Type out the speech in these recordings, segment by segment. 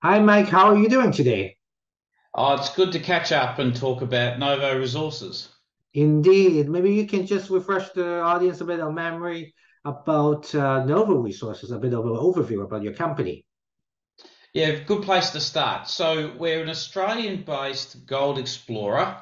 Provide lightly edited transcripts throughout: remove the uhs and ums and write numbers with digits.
Hi, Mike. How are you doing today? Oh, it's good to catch up and talk about Novo resources. Indeed. Maybe you can just refresh the audience a bit of memory about Novo Resources, a bit of an overview about your company. Yeah, good place to start. So we're an Australian-based gold explorer.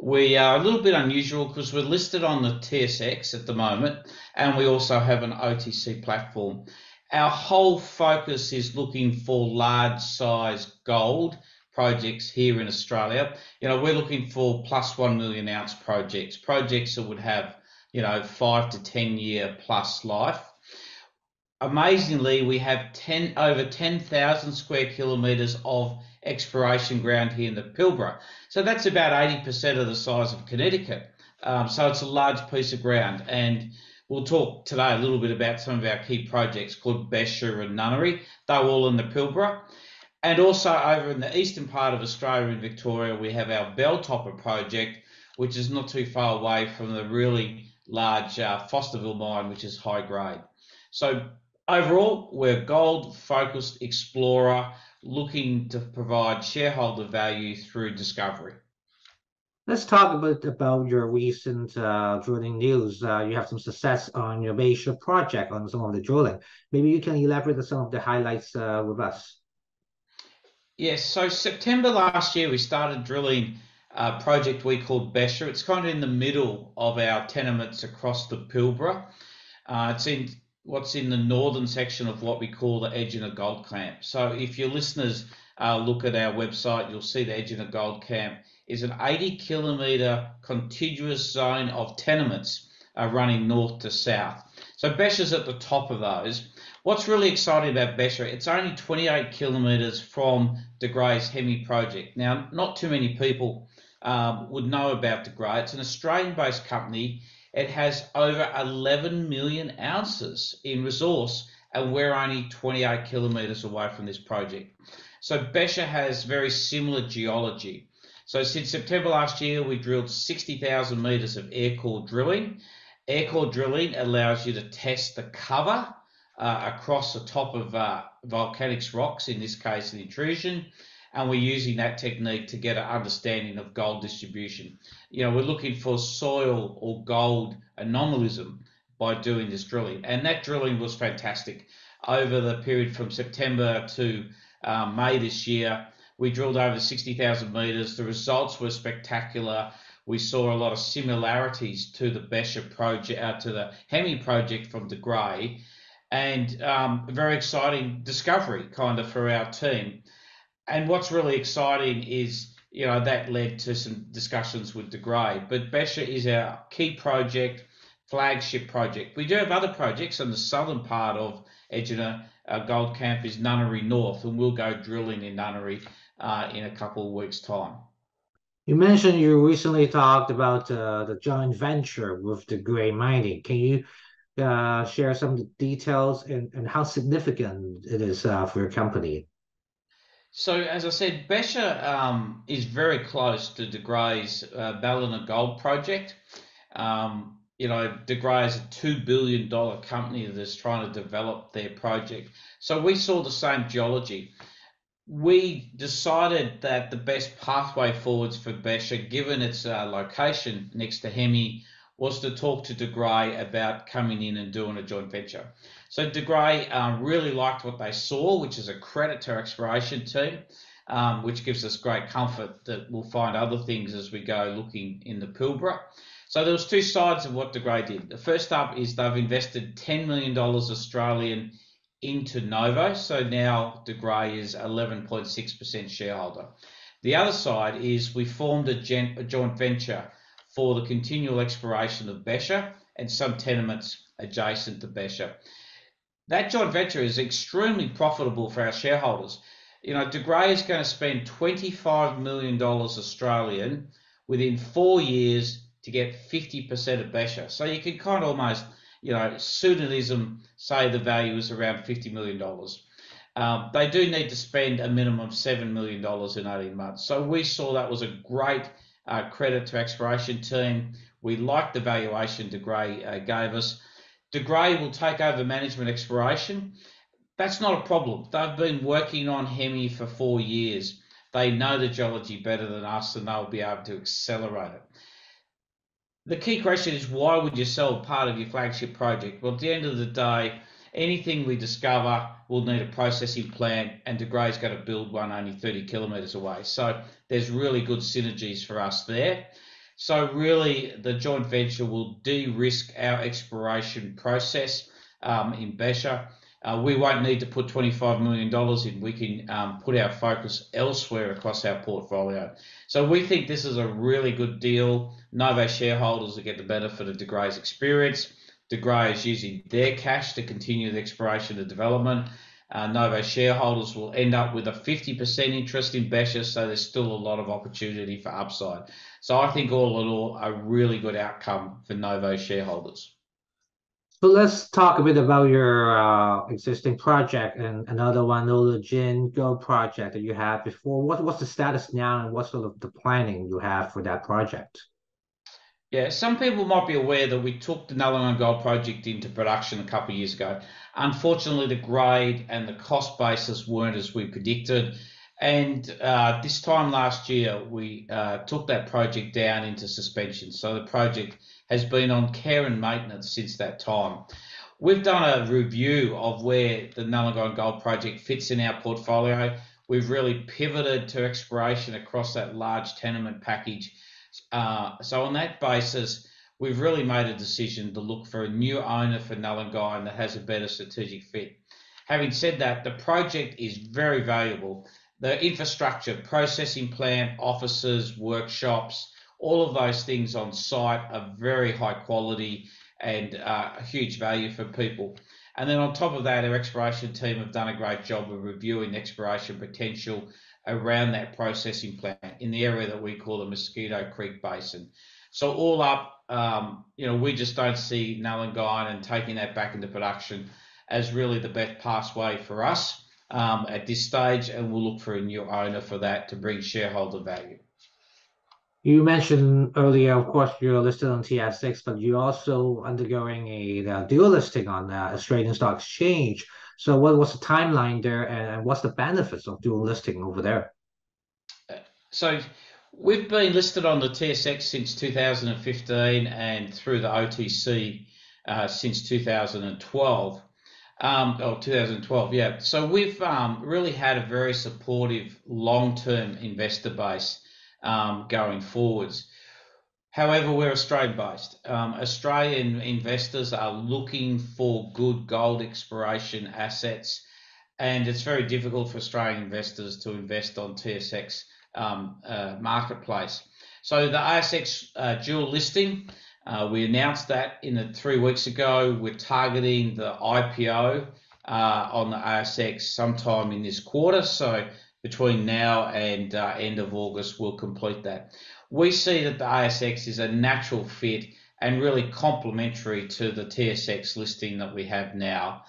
We are a little bit unusual because we're listed on the TSX at the moment, and we also have an OTC platform. Our whole focus is looking for large size gold projects here in Australia. We're looking for plus 1 million ounce projects, projects that would have, 5 to 10 year plus life. Amazingly, we have over 10,000 square kilometres of exploration ground here in the Pilbara. So that's about 80% of the size of Connecticut. So it's a large piece of ground. And we'll talk today a little bit about some of our key projects called Becher and Nunyerry. They're all in the Pilbara. And also over in the eastern part of Australia in Victoria, we have our Belltopper Project, which is not too far away from the really large Fosterville mine, which is high grade. So overall, we're a gold-focused explorer looking to provide shareholder value through discovery. Let's talk a bit about your recent drilling news. You have some success on your Becher project on some of the drilling. Maybe you can elaborate on some of the highlights with us. Yes, so September last year we started drilling a project we called Becher. It's kind of in the middle of our tenements across the Pilbara. It's in what's in the northern section of what we call the Egina Gold Camp. So if your listeners look at our website, you'll see the Egina Gold Camp is an 80 kilometre contiguous zone of tenements running north to south. So Becher's at the top of those. What's really exciting about Becher, it's only 28 kilometres from De Grey's Hemi project. Now, not too many people would know about De Grey. It's an Australian-based company. It has over 11 million ounces in resource, and we're only 28 kilometres away from this project. So Becher has very similar geology. So since September last year, we drilled 60,000 metres of air core drilling. Air core drilling allows you to test the cover across the top of volcanic rocks, in this case an intrusion, and we're using that technique to get an understanding of gold distribution. We're looking for soil or gold anomalism by doing this drilling, and that drilling was fantastic. Over the period from September to May this year, we drilled over 60,000 metres. The results were spectacular. We saw a lot of similarities to the Becher project, to the Hemi project from De Grey, and a very exciting discovery kind of for our team. And what's really exciting is, that led to some discussions with De Grey. But Becher is our key project, flagship project. We do have other projects in the southern part of Egina. Our gold camp is Nunyerry North, and we'll go drilling in Nunyerry in a couple of weeks' time. You mentioned you recently talked about the joint venture with the Gray Mining. Can you share some of the details and how significant it is for your company? So, as I said, Becher is very close to De Grey's Ballina Gold Project. De Grey is a $2 billion company that is trying to develop their project. So we saw the same geology. We decided that the best pathway forwards for Becher, given its location next to Hemi, was to talk to De Grey about coming in and doing a joint venture. So De Grey really liked what they saw, which is a credit to our exploration team, which gives us great comfort that we'll find other things as we go looking in the Pilbara. So there was two sides of what De Grey did. The first up is they've invested $10 million Australian into Novo, so now De Grey is 11.6% shareholder. The other side is we formed a joint venture for the continual exploration of Becher and some tenements adjacent to Becher. That joint venture is extremely profitable for our shareholders. De Grey is going to spend $25 million Australian within 4 years to get 50% of Becher. So you can kind of almost, pseudonymism say the value is around $50 million. They do need to spend a minimum of $7 million in 18 months. So we saw that was a great credit to exploration team. We liked the valuation De Grey gave us. De Grey will take over management exploration. That's not a problem. They've been working on Hemi for 4 years. They know the geology better than us, and they'll be able to accelerate it. The key question is, why would you sell part of your flagship project? Well, at the end of the day, anything we discover will need a processing plant, and De Grey's going to build one only 30 kilometres away. So there's really good synergies for us there. So really, the joint venture will de-risk our exploration process in Becher. We won't need to put $25 million in. We can put our focus elsewhere across our portfolio. So we think this is a really good deal. Novo shareholders will get the benefit of De Grey's experience. De Grey is using their cash to continue the exploration and development. Novo shareholders will end up with a 50% interest in Becher, so there's still a lot of opportunity for upside. So I think all in all, a really good outcome for Novo shareholders. So let's talk a bit about your existing project and another one, the Gin Go project that you had before. What's the status now, and what's sort of the planning you have for that project? Yeah, some people might be aware that we took the Nullagine Gold Project into production a couple of years ago. Unfortunately, the grade and the cost basis weren't as we predicted. And this time last year, we took that project down into suspension. So the project has been on care and maintenance since that time. We've done a review of where the Nullagine Gold Project fits in our portfolio. We've really pivoted to exploration across that large tenement package. So on that basis, we've really made a decision to look for a new owner for Nullagine that has a better strategic fit. Having said that, the project is very valuable. The infrastructure, processing plant, offices, workshops, all of those things on site are very high quality and a huge value for people. And then on top of that, our exploration team have done a great job of reviewing exploration potential around that processing plant in the area that we call the Mosquito Creek Basin. So all up, we just don't see Nullagine and taking that back into production as really the best pathway for us at this stage, and we'll look for a new owner for that to bring shareholder value. You mentioned earlier, of course, you're listed on TSX, but you're also undergoing a dual listing on the Australian Stock Exchange. So what's the timeline there, and what's the benefits of dual listing over there? So we've been listed on the TSX since 2015 and through the OTC since 2012. 2012, yeah. So we've really had a very supportive long-term investor base going forwards. However, we're Australian-based. Australian investors are looking for good gold exploration assets, and it's very difficult for Australian investors to invest on TSX marketplace. So the ASX dual listing, we announced that 3 weeks ago. We're targeting the IPO on the ASX sometime in this quarter. So between now and end of August, we'll complete that. We see that the ASX is a natural fit and really complementary to the TSX listing that we have now.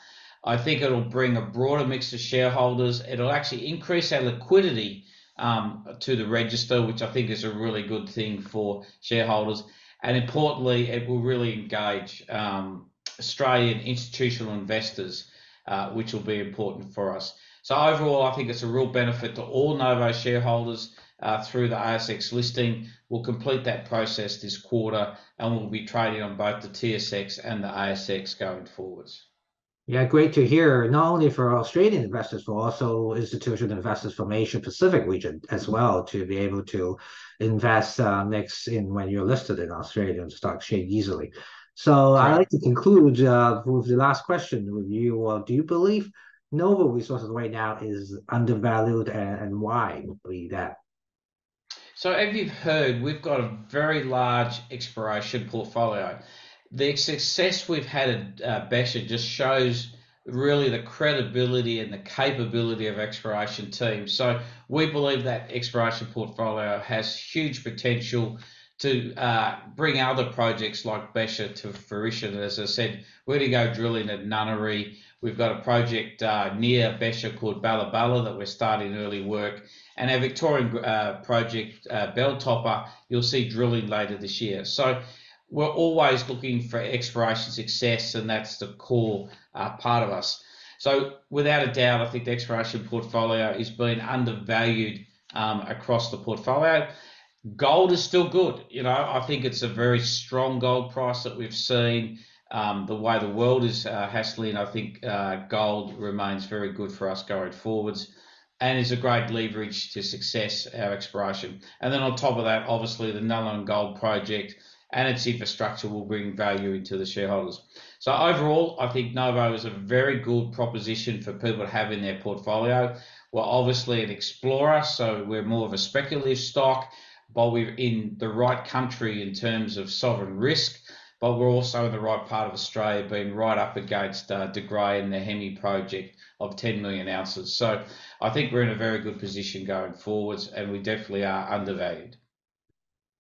I think it'll bring a broader mix of shareholders. It'll actually increase our liquidity to the register, which I think is a really good thing for shareholders. And importantly, it will really engage Australian institutional investors, which will be important for us. So overall, I think it's a real benefit to all Novo shareholders through the ASX listing. We'll complete that process this quarter, and we'll be trading on both the TSX and the ASX going forwards. Yeah, great to hear. Not only for Australian investors, but also institutional investors from Asia Pacific region as well, to be able to invest next in when you're listed in Australian Stock Exchange easily. So I'd like to conclude with the last question with you. Do you believe Novo Resources right now is undervalued, and why would be that? So as you've heard, we've got a very large exploration portfolio. The success we've had at Becher just shows really the credibility and the capability of exploration teams. So we believe that exploration portfolio has huge potential to bring other projects like Becher to fruition. As I said, we're going to go drilling at Nunyerry. We've got a project near Becher called Belltopper that we're starting early work. And our Victorian project, Belltopper, you'll see drilling later this year. So we're always looking for exploration success, and that's the core part of us. So without a doubt, I think the exploration portfolio is being undervalued across the portfolio. Gold is still good. I think it's a very strong gold price that we've seen. The way the world is hassling, I think gold remains very good for us going forwards, and is a great leverage to success, our exploration. And then on top of that, obviously the Nullagh Gold Project and its infrastructure will bring value into the shareholders. So overall, I think Novo is a very good proposition for people to have in their portfolio. We're obviously an explorer, so we're more of a speculative stock, but we're in the right country in terms of sovereign risk, but we're also in the right part of Australia, being right up against De Grey and the Hemi project of 10 million ounces. So I think we're in a very good position going forwards, and we definitely are undervalued.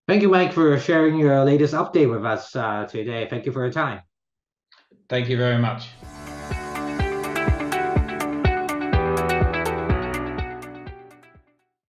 Thank you, Mike, for sharing your latest update with us today. Thank you for your time. Thank you very much.